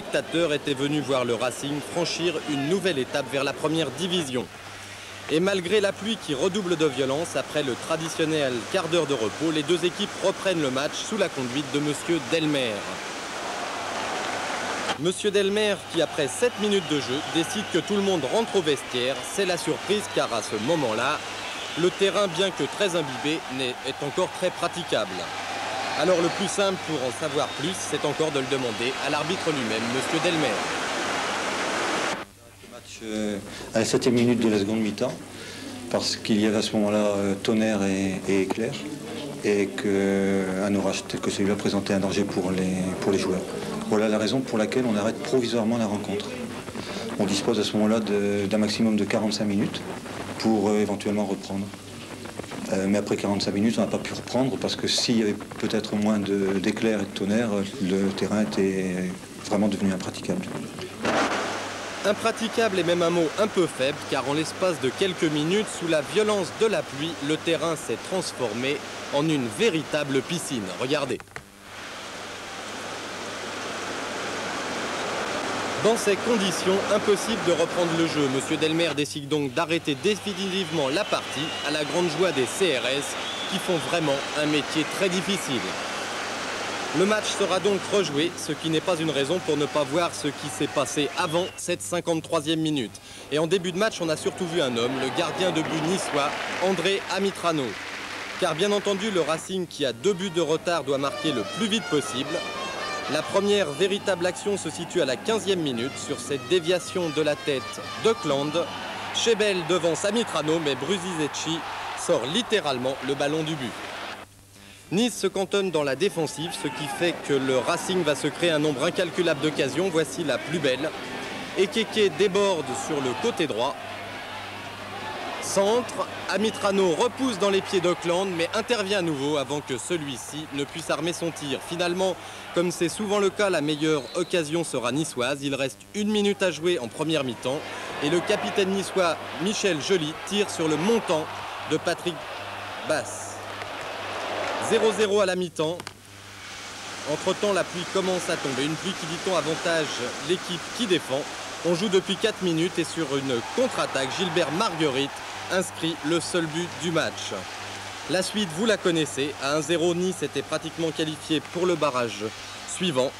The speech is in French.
spectateurs étaient venus voir le Racing franchir une nouvelle étape vers la première division. Et malgré la pluie qui redouble de violence, après le traditionnel quart d'heure de repos, les deux équipes reprennent le match sous la conduite de Monsieur Delmer. Monsieur Delmer qui, après 7 minutes de jeu, décide que tout le monde rentre au vestiaire. C'est la surprise car à ce moment-là, le terrain, bien que très imbibé, est encore très praticable. Alors le plus simple pour en savoir plus, c'est encore de le demander à l'arbitre lui-même, Monsieur Delmer. Le match à la 7e minute de la seconde mi-temps, parce qu'il y avait à ce moment-là tonnerre et éclair, et qu'un orage tel que celui-là présentait un danger pour les joueurs. Voilà la raison pour laquelle on arrête provisoirement la rencontre. On dispose à ce moment-là d'un maximum de 45 minutes pour éventuellement reprendre. Mais après 45 minutes, on n'a pas pu reprendre parce que s'il y avait peut-être moins d'éclairs et de tonnerre, le terrain était vraiment devenu impraticable. Impraticable est même un mot un peu faible car en l'espace de quelques minutes, sous la violence de la pluie, le terrain s'est transformé en une véritable piscine. Regardez. Dans ces conditions, impossible de reprendre le jeu. Monsieur Delmer décide donc d'arrêter définitivement la partie à la grande joie des CRS qui font vraiment un métier très difficile. Le match sera donc rejoué, ce qui n'est pas une raison pour ne pas voir ce qui s'est passé avant cette 53e minute. Et en début de match, on a surtout vu un homme, le gardien de but niçois, André Amitrano. Car bien entendu, le Racing qui a 2 buts de retard doit marquer le plus vite possible. La première véritable action se situe à la 15e minute sur cette déviation de la tête d'Auckland. Chebel devance Amitrano, mais Brusizecci sort littéralement le ballon du but. Nice se cantonne dans la défensive, ce qui fait que le Racing va se créer un nombre incalculable d'occasions. Voici la plus belle. Ekeke déborde sur le côté droit. Centre, Amitrano repousse dans les pieds d'Auckland, mais intervient à nouveau avant que celui-ci ne puisse armer son tir. Finalement, comme c'est souvent le cas, la meilleure occasion sera niçoise. Il reste 1 minute à jouer en première mi-temps. Et le capitaine niçois Michel Joly tire sur le montant de Patrick Bass. 0-0 à la mi-temps. Entre-temps, la pluie commence à tomber. Une pluie qui, dit-on, avantage l'équipe qui défend. On joue depuis 4 minutes et sur une contre-attaque, Gilbert Marguerite inscrit le seul but du match. La suite, vous la connaissez. À 1-0, Nice était pratiquement qualifié pour le barrage suivant.